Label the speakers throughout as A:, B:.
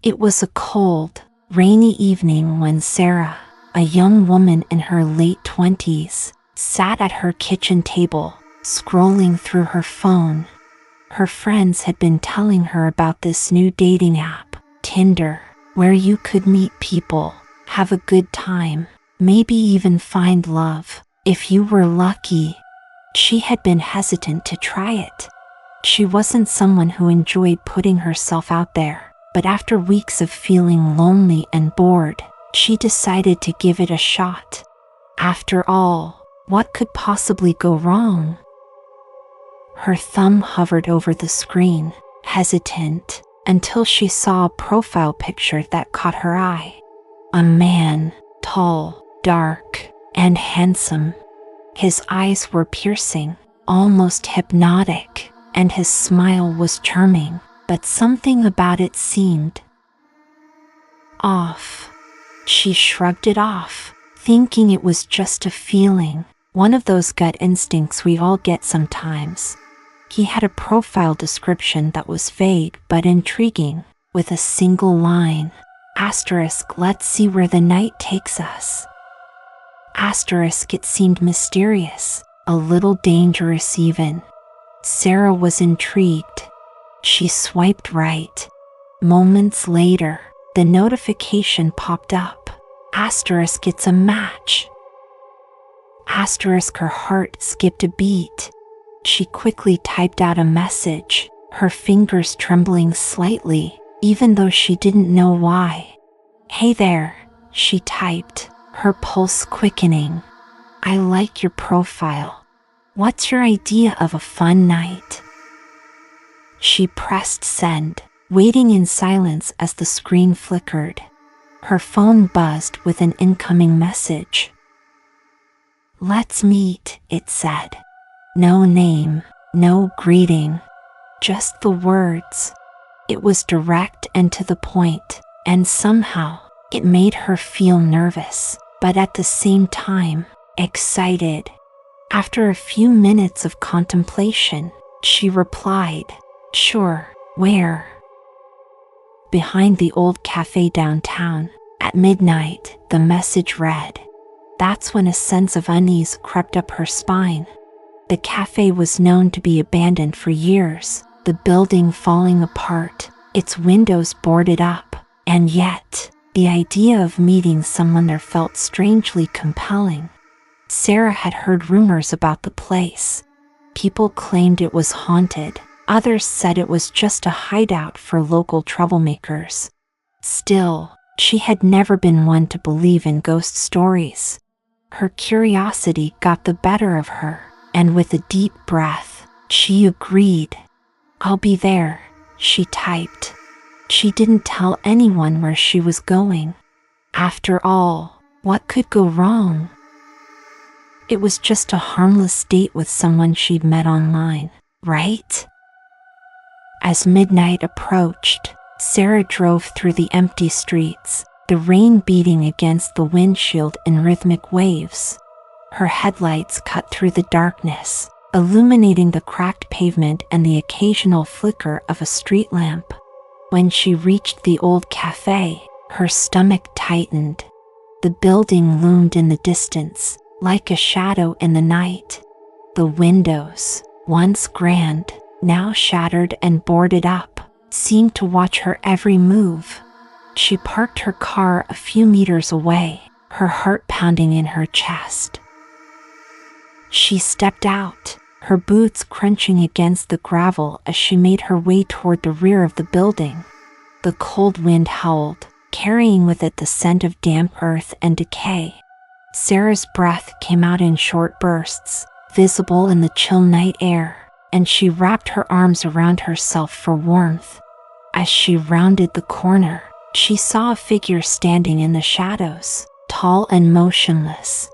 A: It was a cold, rainy evening when Sarah, a young woman in her late 20s, sat at her kitchen table, scrolling through her phone. Her friends had been telling her about this new dating app, Tinder, where you could meet people, have a good time, maybe even find love, if you were lucky. She had been hesitant to try it. She wasn't someone who enjoyed putting herself out there, but after weeks of feeling lonely and bored, she decided to give it a shot. After all, what could possibly go wrong? Her thumb hovered over the screen, hesitant, until she saw a profile picture that caught her eye. A man, tall, dark, and handsome. His eyes were piercing, almost hypnotic, and his smile was charming, but something about it seemed off. She shrugged it off, thinking it was just a feeling, one of those gut instincts we all get sometimes. He had a profile description that was vague but intriguing, with a single line, *, let's see where the night takes us. *, it seemed mysterious, a little dangerous even. Sarah was intrigued. She swiped right. Moments later, the notification popped up. *, it's a match. *, her heart skipped a beat. She quickly typed out a message, her fingers trembling slightly, even though she didn't know why. "Hey there," she typed, her pulse quickening. "I like your profile. What's your idea of a fun night?" She pressed send, waiting in silence as the screen flickered. Her phone buzzed with an incoming message. "Let's meet," it said. No name, no greeting, just the words. It was direct and to the point, and somehow, it made her feel nervous, but at the same time, excited. After a few minutes of contemplation, she replied, "Sure, where?" "Behind the old cafe downtown, at midnight," the message read. That's when a sense of unease crept up her spine. The cafe was known to be abandoned for years, the building falling apart, its windows boarded up, and yet, the idea of meeting someone there felt strangely compelling. Sarah had heard rumors about the place. People claimed it was haunted, others said it was just a hideout for local troublemakers. Still, she had never been one to believe in ghost stories. Her curiosity got the better of her, and with a deep breath, she agreed. "I'll be there," she typed. She didn't tell anyone where she was going. After all, what could go wrong? It was just a harmless date with someone she'd met online, right? As midnight approached, Sarah drove through the empty streets, the rain beating against the windshield in rhythmic waves. Her headlights cut through the darkness, illuminating the cracked pavement and the occasional flicker of a street lamp. When she reached the old cafe, her stomach tightened. The building loomed in the distance, like a shadow in the night. The windows, once grand, now shattered and boarded up, seemed to watch her every move. She parked her car a few meters away, her heart pounding in her chest. She stepped out, her boots crunching against the gravel as she made her way toward the rear of the building. The cold wind howled, carrying with it the scent of damp earth and decay. Sarah's breath came out in short bursts, visible in the chill night air, and she wrapped her arms around herself for warmth. As she rounded the corner, she saw a figure standing in the shadows, tall and motionless.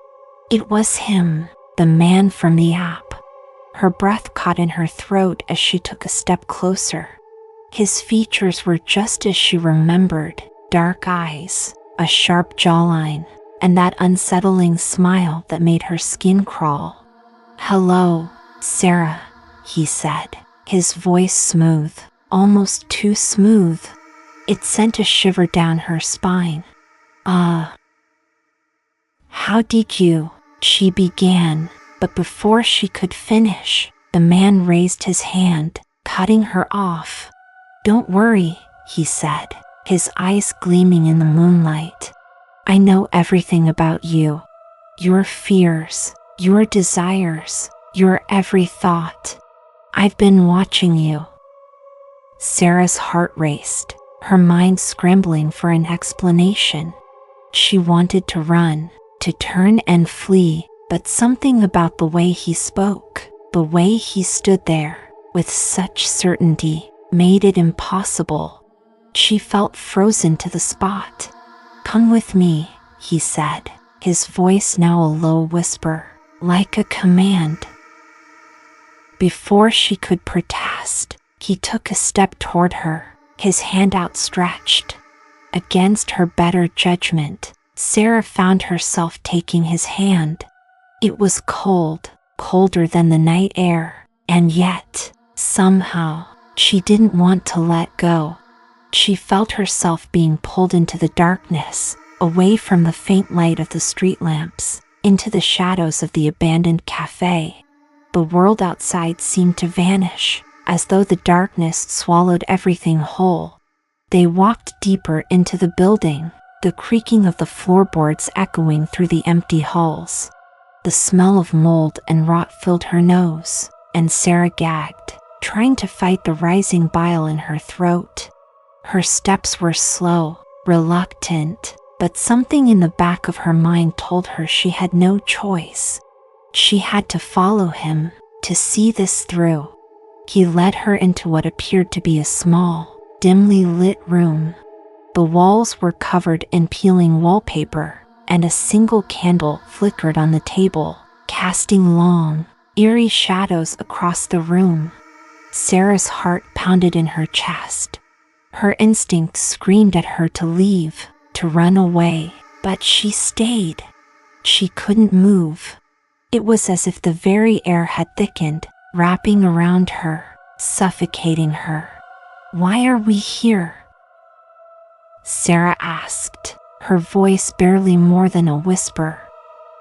A: It was him, the man from the app. Her breath caught in her throat as she took a step closer. His features were just as she remembered, dark eyes, a sharp jawline, and that unsettling smile that made her skin crawl. "Hello, Sarah," he said, his voice smooth, almost too smooth. It sent a shiver down her spine. How did you? She began, but before she could finish, the man raised his hand, cutting her off. Don't worry, he said, his eyes gleaming in the moonlight. I know everything about you. Your fears, your desires, your every thought. I've been watching you. Sarah's heart raced, her mind scrambling for an explanation. She wanted to run, to turn and flee, but something about the way he spoke, the way he stood there, with such certainty, made it impossible. She felt frozen to the spot. Come with me, he said, his voice now a low whisper, like a command. Before she could protest, he took a step toward her, his hand outstretched. Against her better judgment, Sarah found herself taking his hand. It was cold, colder than the night air, and yet, somehow, she didn't want to let go. She felt herself being pulled into the darkness, away from the faint light of the street lamps, into the shadows of the abandoned cafe. The world outside seemed to vanish, as though the darkness swallowed everything whole. They walked deeper into the building, the creaking of the floorboards echoing through the empty halls. The smell of mold and rot filled her nose, and Sarah gagged, trying to fight the rising bile in her throat. Her steps were slow, reluctant, but something in the back of her mind told her she had no choice. She had to follow him, to see this through. He led her into what appeared to be a small, dimly lit room. The walls were covered in peeling wallpaper, and a single candle flickered on the table, casting long, eerie shadows across the room. Sarah's heart pounded in her chest. Her instinct screamed at her to leave, to run away, but she stayed. She couldn't move. It was as if the very air had thickened, wrapping around her, suffocating her. Why are we here? Sarah asked, her voice barely more than a whisper.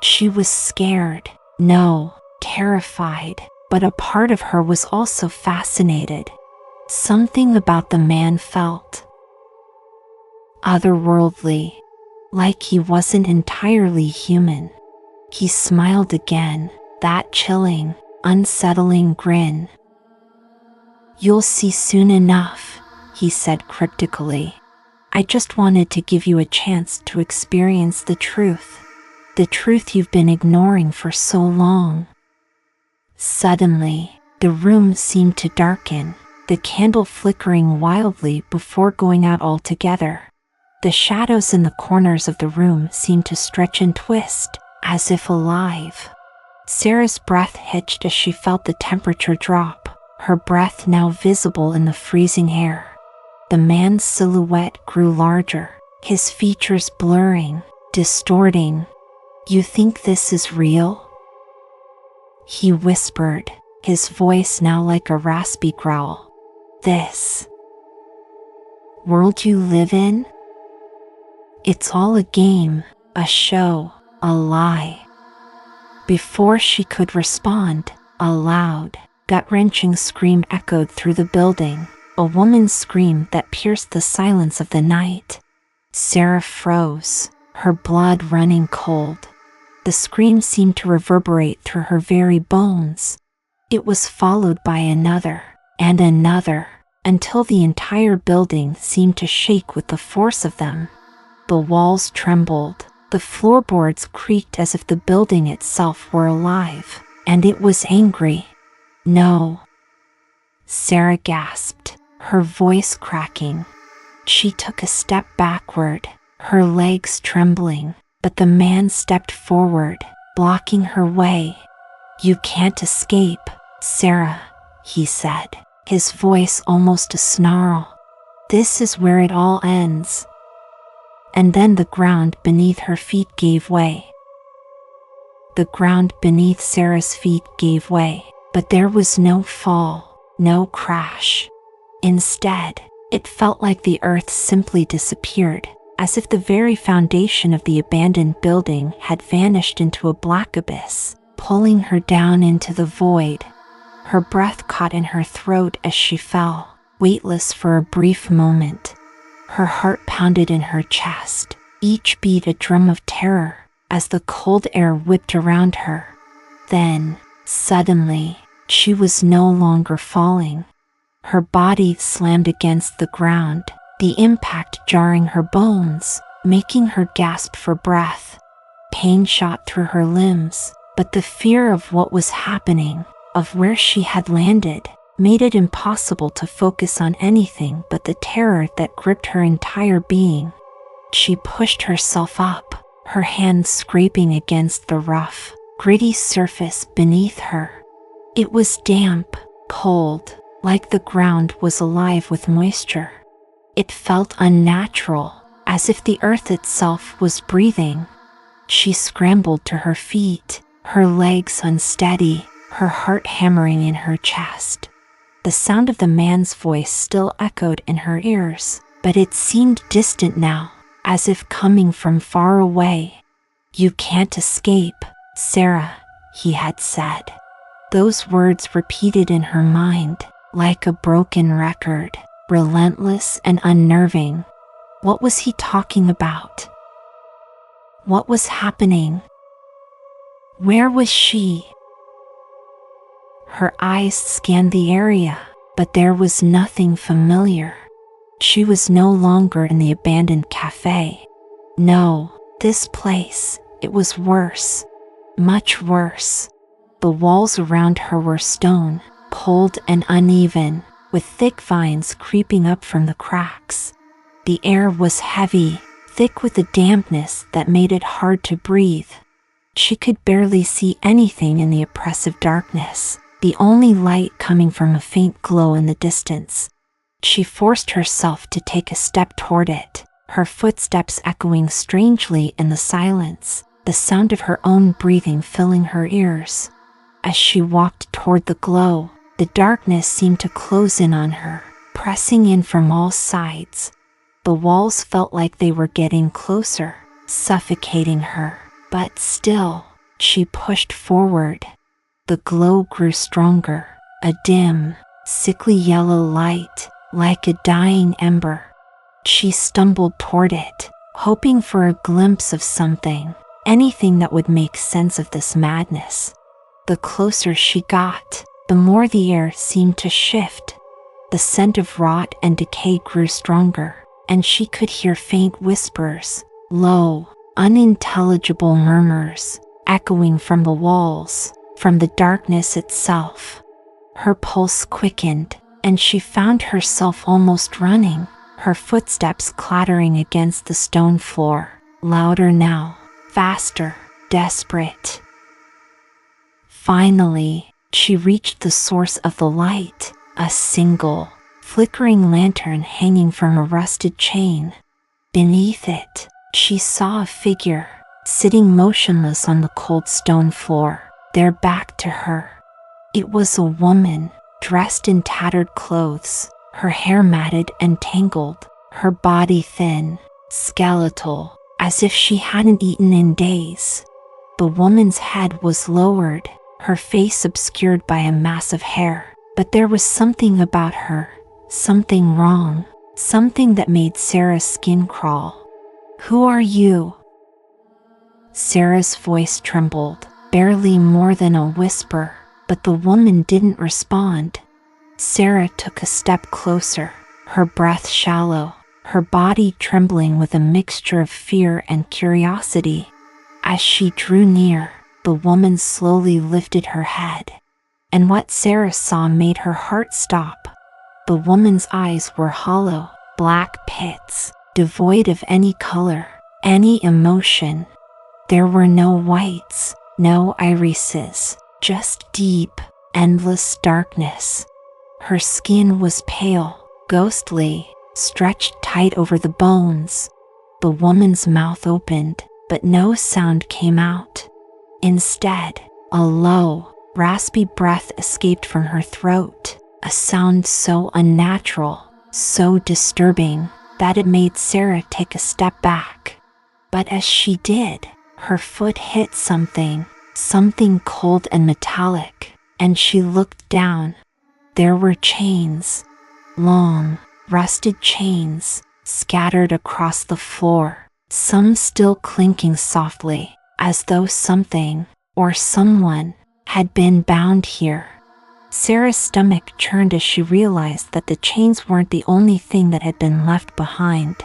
A: She was scared, no, terrified, but a part of her was also fascinated. Something about the man felt otherworldly, like he wasn't entirely human. He smiled again, that chilling, unsettling grin. You'll see soon enough, he said cryptically. I just wanted to give you a chance to experience the truth you've been ignoring for so long. Suddenly, the room seemed to darken, the candle flickering wildly before going out altogether. The shadows in the corners of the room seemed to stretch and twist, as if alive. Sarah's breath hitched as she felt the temperature drop, her breath now visible in the freezing air. The man's silhouette grew larger, his features blurring, distorting. You think this is real? He whispered, his voice now like a raspy growl. This world you live in? It's all a game, a show, a lie. Before she could respond, a loud, gut-wrenching scream echoed through the building, a woman's scream that pierced the silence of the night. Sarah froze, her blood running cold. The scream seemed to reverberate through her very bones. It was followed by another, and another, until the entire building seemed to shake with the force of them. The walls trembled, the floorboards creaked as if the building itself were alive, and it was angry. No. Sarah gasped, her voice cracking. She took a step backward, her legs trembling, but the man stepped forward, blocking her way. You can't escape, Sarah, he said, his voice almost a snarl. This is where it all ends. And then the ground beneath her feet gave way. The ground beneath Sarah's feet gave way, but there was no fall, no crash. Instead, It felt like the earth simply disappeared, as if the very foundation of the abandoned building had vanished into a black abyss, pulling her down into the void. Her breath caught in her throat as she fell, weightless for a brief moment. Her heart pounded in her chest, each beat a drum of terror, as the cold air whipped around her. Then, suddenly, she was no longer falling. Her body slammed against the ground, the impact jarring her bones, making her gasp for breath. Pain shot through her limbs, but the fear of what was happening, of where she had landed, made it impossible to focus on anything but the terror that gripped her entire being. She pushed herself up, her hands scraping against the rough, gritty surface beneath her. It was damp, cold, like the ground was alive with moisture. It felt unnatural, as if the earth itself was breathing. She scrambled to her feet, her legs unsteady, her heart hammering in her chest. The sound of the man's voice still echoed in her ears, but it seemed distant now, as if coming from far away. "You can't escape, Sarah," he had said. Those words repeated in her mind, like a broken record, relentless and unnerving. What was he talking about? What was happening? Where was she? Her eyes scanned the area, but there was nothing familiar. She was no longer in the abandoned cafe. No, this place, it was worse. Much worse. The walls around her were stone, cold and uneven, with thick vines creeping up from the cracks. The air was heavy, thick with a dampness that made it hard to breathe. She could barely see anything in the oppressive darkness, the only light coming from a faint glow in the distance. She forced herself to take a step toward it, her footsteps echoing strangely in the silence, the sound of her own breathing filling her ears. As she walked toward the glow, the darkness seemed to close in on her, pressing in from all sides. The walls felt like they were getting closer, suffocating her, but still, she pushed forward. The glow grew stronger, a dim, sickly yellow light, like a dying ember. She stumbled toward it, hoping for a glimpse of something, anything that would make sense of this madness. The closer she got, the more the air seemed to shift. The scent of rot and decay grew stronger, and she could hear faint whispers, low, unintelligible murmurs, echoing from the walls, from the darkness itself. Her pulse quickened, and she found herself almost running, her footsteps clattering against the stone floor, louder now, faster, desperate. Finally, she reached the source of the light, a single, flickering lantern hanging from a rusted chain. Beneath it, she saw a figure, sitting motionless on the cold stone floor, their back to her. It was a woman, dressed in tattered clothes, her hair matted and tangled, her body thin, skeletal, as if she hadn't eaten in days. The woman's head was lowered, her face obscured by a mass of hair, but there was something about her, something wrong, something that made Sarah's skin crawl. "Who are you?" Sarah's voice trembled, barely more than a whisper, but the woman didn't respond. Sarah took a step closer, her breath shallow, her body trembling with a mixture of fear and curiosity. As she drew near, the woman slowly lifted her head, and what Sarah saw made her heart stop. The woman's eyes were hollow, black pits, devoid of any color, any emotion. There were no whites, no irises, just deep, endless darkness. Her skin was pale, ghostly, stretched tight over the bones. The woman's mouth opened, but no sound came out. Instead, a low, raspy breath escaped from her throat, a sound so unnatural, so disturbing that it made Sarah take a step back. But as she did, her foot hit something cold and metallic, and she looked down. There were chains, long, rusted chains, scattered across the floor, some still clinking softly, as though something, or someone, had been bound here. Sarah's stomach churned as she realized that the chains weren't the only thing that had been left behind.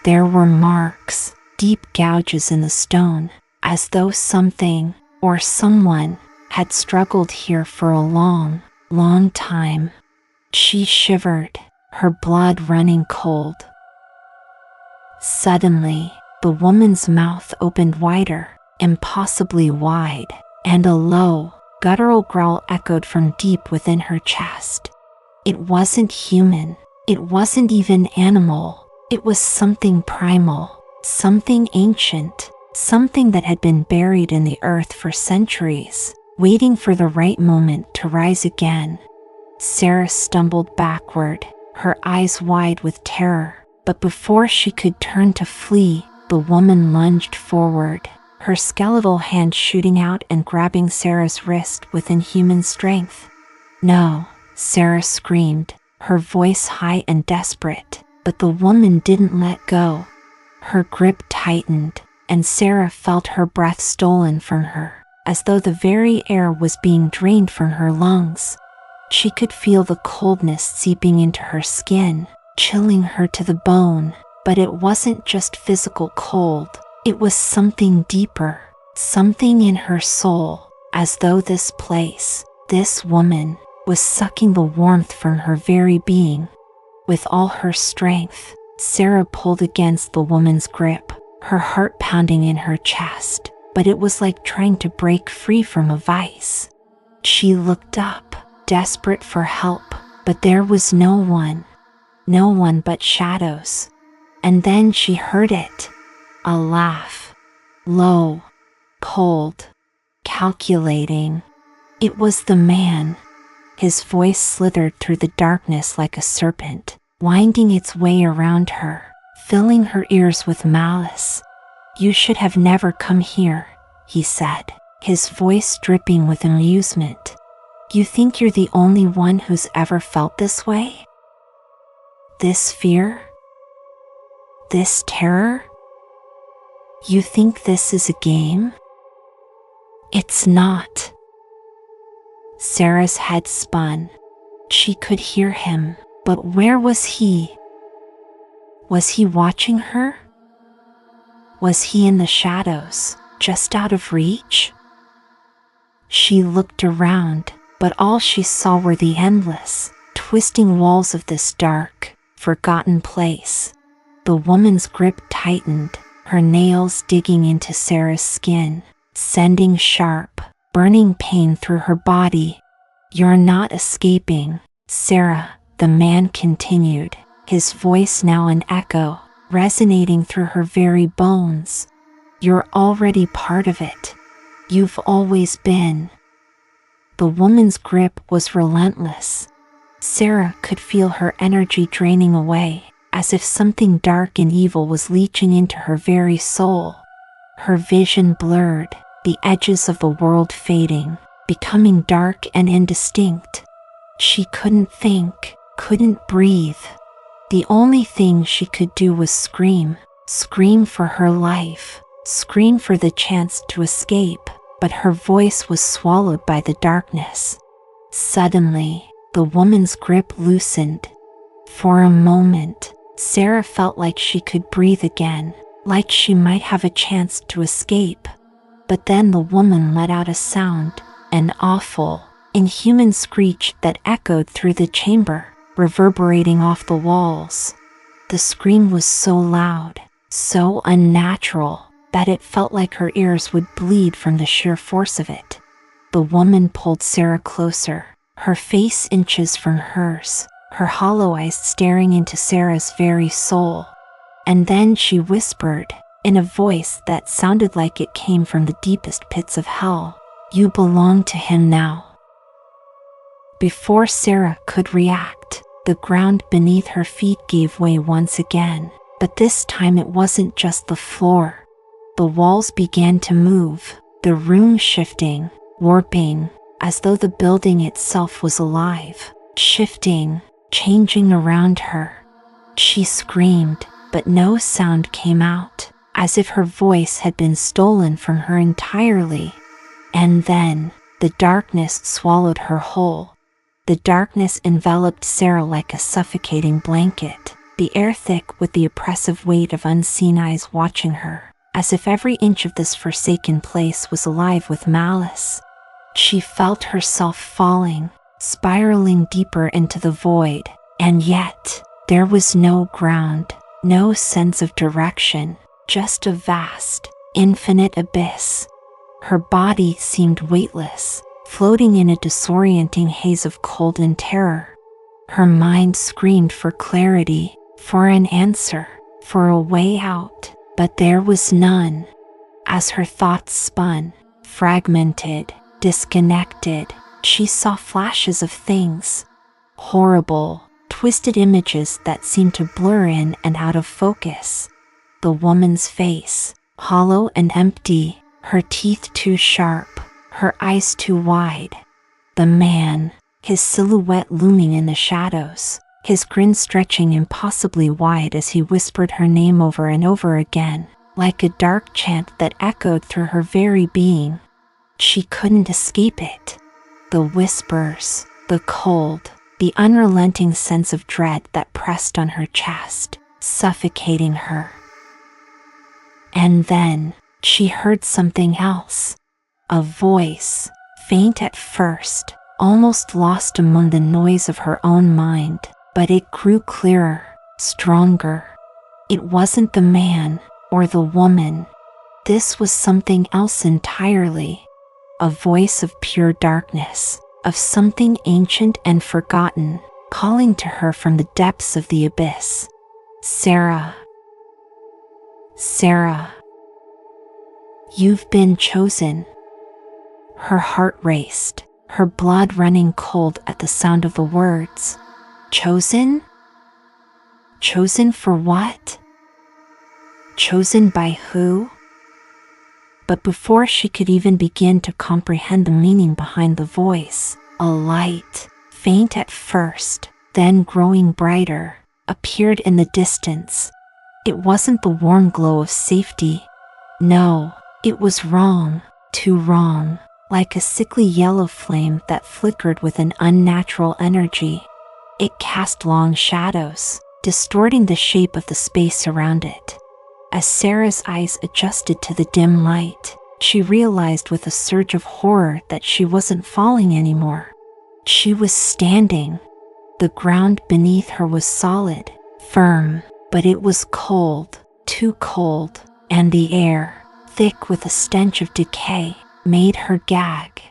A: There were marks, deep gouges in the stone, as though something, or someone, had struggled here for a long, long time. She shivered, her blood running cold. Suddenly, the woman's mouth opened wider, impossibly wide, and a low, guttural growl echoed from deep within her chest. It wasn't human. It wasn't even animal. It was something primal, something ancient, something that had been buried in the earth for centuries, waiting for the right moment to rise again. Sarah stumbled backward, her eyes wide with terror, but before she could turn to flee, the woman lunged forward, her skeletal hand shooting out and grabbing Sarah's wrist with inhuman strength. "No!" Sarah screamed, her voice high and desperate, but the woman didn't let go. Her grip tightened, and Sarah felt her breath stolen from her, as though the very air was being drained from her lungs. She could feel the coldness seeping into her skin, chilling her to the bone, but it wasn't just physical cold. It was something deeper, something in her soul, as though this place, this woman, was sucking the warmth from her very being. With all her strength, Sarah pulled against the woman's grip, her heart pounding in her chest, but it was like trying to break free from a vice. She looked up, desperate for help, but there was no one but shadows. And then she heard it. A laugh. Low, cold, calculating. It was the man. His voice slithered through the darkness like a serpent, winding its way around her, filling her ears with malice. "You should have never come here," he said, his voice dripping with amusement. "You think you're the only one who's ever felt this way? This fear? This terror? You think this is a game? It's not." Sarah's head spun. She could hear him, but where was he? Was he watching her? Was he in the shadows, just out of reach? She looked around, but all she saw were the endless, twisting walls of this dark, forgotten place. The woman's grip tightened, her nails digging into Sarah's skin, sending sharp, burning pain through her body. "You're not escaping, Sarah," the man continued, his voice now an echo, resonating through her very bones. "You're already part of it. You've always been." The woman's grip was relentless. Sarah could feel her energy draining away, as if something dark and evil was leaching into her very soul. Her vision blurred, the edges of the world fading, becoming dark and indistinct. She couldn't think, couldn't breathe. The only thing she could do was scream for her life, scream for the chance to escape, but her voice was swallowed by the darkness. Suddenly, the woman's grip loosened. For a moment, Sarah felt like she could breathe again, like she might have a chance to escape. But then the woman let out a sound, an awful, inhuman screech that echoed through the chamber, reverberating off the walls. The scream was so loud, so unnatural, that it felt like her ears would bleed from the sheer force of it. The woman pulled Sarah closer, her face inches from hers, her hollow eyes staring into Sarah's very soul. And then she whispered, in a voice that sounded like it came from the deepest pits of hell, "You belong to him now." Before Sarah could react, The ground beneath her feet gave way once again, but this time it wasn't just the floor. The walls began to move, the room shifting, warping, as though the building itself was alive, shifting, changing around her. She screamed, but no sound came out, as if her voice had been stolen from her entirely. And then, the darkness swallowed her whole. The darkness enveloped Sarah like a suffocating blanket, the air thick with the oppressive weight of unseen eyes watching her, as if every inch of this forsaken place was alive with malice. She felt herself falling, spiraling deeper into the void, and yet, there was no ground, no sense of direction, just a vast, infinite abyss. Her body seemed weightless, floating in a disorienting haze of cold and terror. Her mind screamed for clarity, for an answer, for a way out, but there was none. As her thoughts spun, fragmented, disconnected, she saw flashes of things. Horrible, twisted images that seemed to blur in and out of focus. The woman's face, hollow and empty, her teeth too sharp, her eyes too wide. The man, his silhouette looming in the shadows, his grin stretching impossibly wide as he whispered her name over and over again, like a dark chant that echoed through her very being. She couldn't escape it. The whispers, the cold, the unrelenting sense of dread that pressed on her chest, suffocating her. And then, she heard something else. A voice, faint at first, almost lost among the noise of her own mind, but it grew clearer, stronger. It wasn't the man, or the woman. This was something else entirely. A voice of pure darkness, of something ancient and forgotten, calling to her from the depths of the abyss. Sarah. Sarah. You've been chosen. Her heart raced, her blood running cold at the sound of the words. Chosen? Chosen for what? Chosen by who? But before she could even begin to comprehend the meaning behind the voice, a light, faint at first, then growing brighter, appeared in the distance. It wasn't the warm glow of safety. No, it was wrong, too wrong, like a sickly yellow flame that flickered with an unnatural energy. It cast long shadows, distorting the shape of the space around it. As Sarah's eyes adjusted to the dim light, she realized with a surge of horror that she wasn't falling anymore. She was standing. The ground beneath her was solid, firm, but it was cold, too cold, and the air, thick with a stench of decay, made her gag.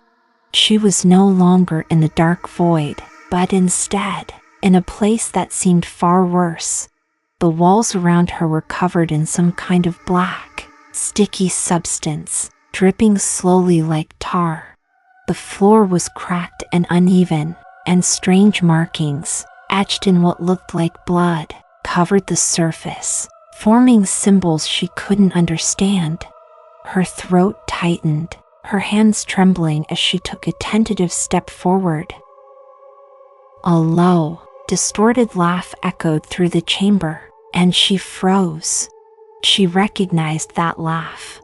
A: She was no longer in the dark void, but instead, in a place that seemed far worse. The walls around her were covered in some kind of black, sticky substance, dripping slowly like tar. The floor was cracked and uneven, and strange markings, etched in what looked like blood, covered the surface, forming symbols she couldn't understand. Her throat tightened, her hands trembling as she took a tentative step forward. A low, distorted laugh echoed through the chamber, and she froze. She recognized that laugh.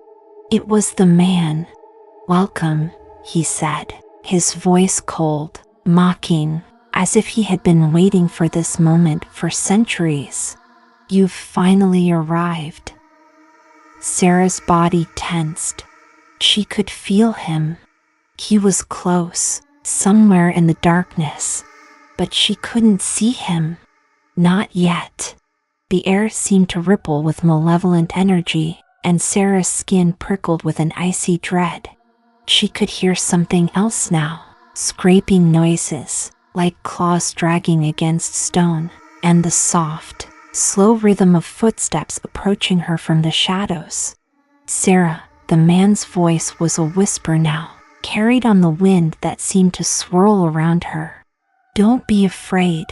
A: It was the man. "Welcome," he said, his voice cold, mocking, as if he had been waiting for this moment for centuries. "You've finally arrived." Sarah's body tensed. She could feel him. He was close, somewhere in the darkness, but she couldn't see him. Not yet. The air seemed to ripple with malevolent energy, and Sarah's skin prickled with an icy dread. She could hear something else now, scraping noises, like claws dragging against stone, and the soft, slow rhythm of footsteps approaching her from the shadows. Sarah, the man's voice was a whisper now, carried on the wind that seemed to swirl around her. "Don't be afraid.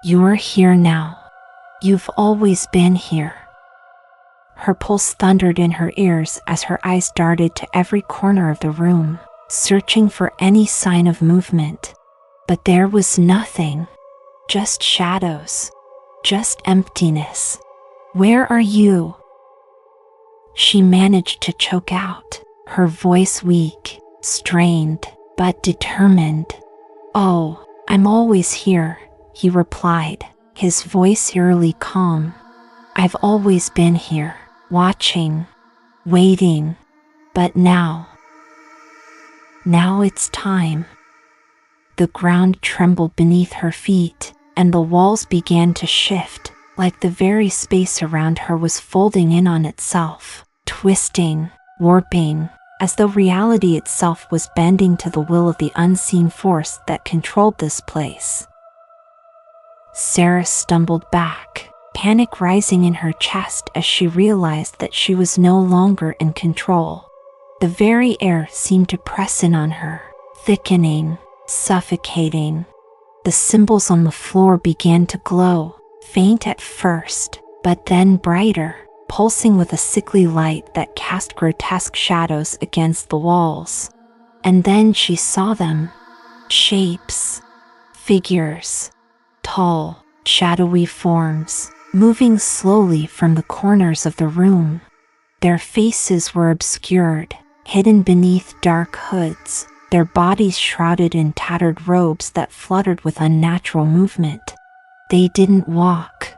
A: You're here now. You've always been here. Her pulse thundered in her ears as her eyes darted to every corner of the room, searching for any sign of movement. But there was nothing. Just shadows. Just emptiness. Where are you? She managed to choke out, her voice weak, strained, but determined. Oh, I'm always here, he replied, his voice eerily calm. I've always been here, watching, waiting, but now it's time. The ground trembled beneath her feet, and the walls began to shift, like the very space around her was folding in on itself, twisting, warping, as though reality itself was bending to the will of the unseen force that controlled this place. Sarah stumbled back, panic rising in her chest as she realized that she was no longer in control. The very air seemed to press in on her, thickening, suffocating. The symbols on the floor began to glow, faint at first, but then brighter, pulsing with a sickly light that cast grotesque shadows against the walls. And then she saw them. Shapes. Figures. Tall, shadowy forms, moving slowly from the corners of the room. Their faces were obscured, hidden beneath dark hoods, their bodies shrouded in tattered robes that fluttered with unnatural movement. They didn't walk.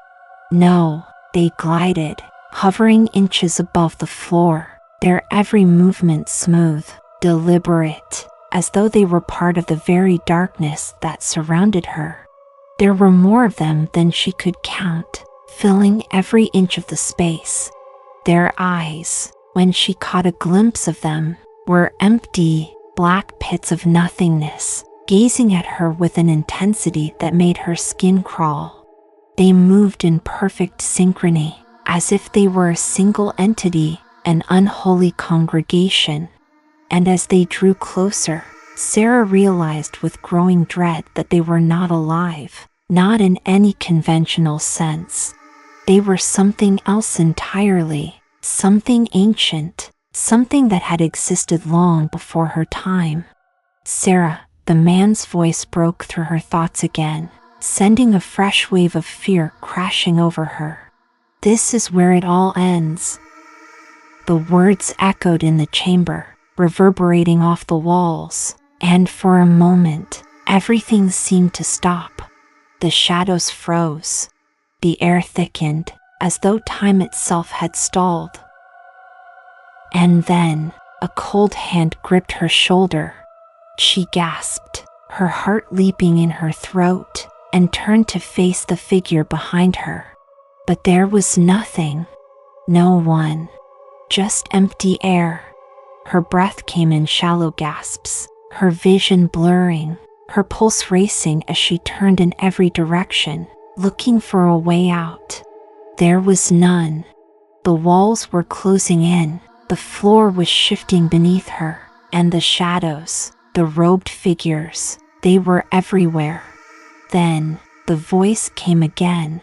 A: No, they glided, hovering inches above the floor, their every movement smooth, deliberate, as though they were part of the very darkness that surrounded her. There were more of them than she could count, filling every inch of the space. Their eyes, when she caught a glimpse of them, were empty, black pits of nothingness, gazing at her with an intensity that made her skin crawl. They moved in perfect synchrony, as if they were a single entity, an unholy congregation. And as they drew closer, Sarah realized with growing dread that they were not alive, not in any conventional sense. They were something else entirely, something ancient, something that had existed long before her time. Sarah, the man's voice broke through her thoughts again, sending a fresh wave of fear crashing over her. This is where it all ends. The words echoed in the chamber, reverberating off the walls, and for a moment, everything seemed to stop. The shadows froze. The air thickened, as though time itself had stalled. And then, a cold hand gripped her shoulder. She gasped, her heart leaping in her throat, and turned to face the figure behind her. But there was nothing. No one. Just empty air. Her breath came in shallow gasps, her vision blurring, her pulse racing as she turned in every direction, looking for a way out. There was none. The walls were closing in, the floor was shifting beneath her, and the shadows, the robed figures, they were everywhere. Then, the voice came again.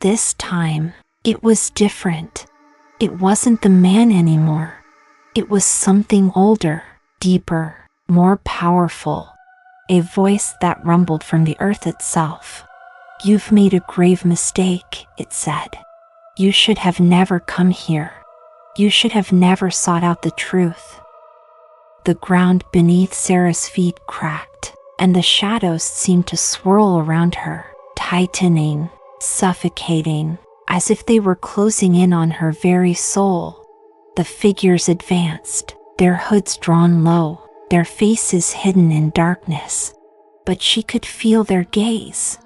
A: This time, it was different. It wasn't the man anymore. It was something older, deeper, more powerful. A voice that rumbled from the earth itself. "You've made a grave mistake," it said. "You should have never come here. You should have never sought out the truth." The ground beneath Sarah's feet cracked, and the shadows seemed to swirl around her, tightening, suffocating, as if they were closing in on her very soul. The figures advanced, their hoods drawn low, their faces hidden in darkness. But she could feel their gaze,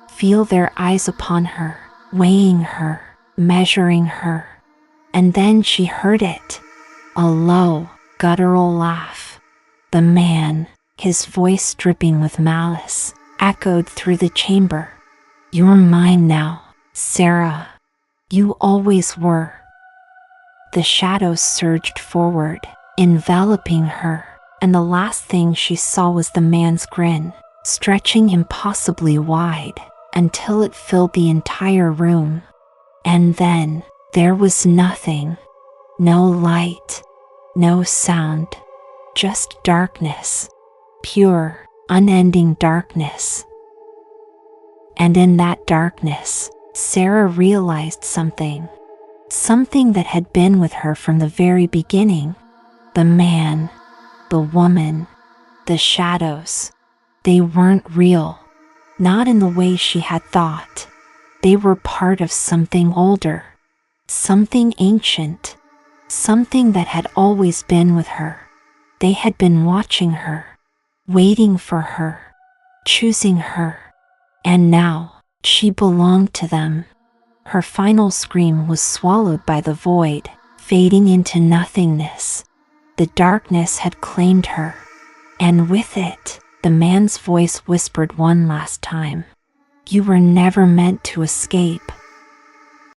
A: feel their eyes upon her, weighing her, measuring her. And then she heard it, a low, guttural laugh. The man, his voice dripping with malice, echoed through the chamber. "You're mine now, Sarah. You always were." The shadows surged forward, enveloping her, and the last thing she saw was the man's grin, stretching impossibly wide, until it filled the entire room. And then there was nothing. No light, no sound, just darkness. Pure, unending darkness. And in that darkness, Sarah realized something. Something that had been with her from the very beginning. The man, the woman, the shadows. They weren't real. Not in the way she had thought. They were part of something older. Something ancient. Something that had always been with her. They had been watching her. Waiting for her. Choosing her. And now, she belonged to them. Her final scream was swallowed by the void, fading into nothingness. The darkness had claimed her. And with it, the man's voice whispered one last time. You were never meant to escape.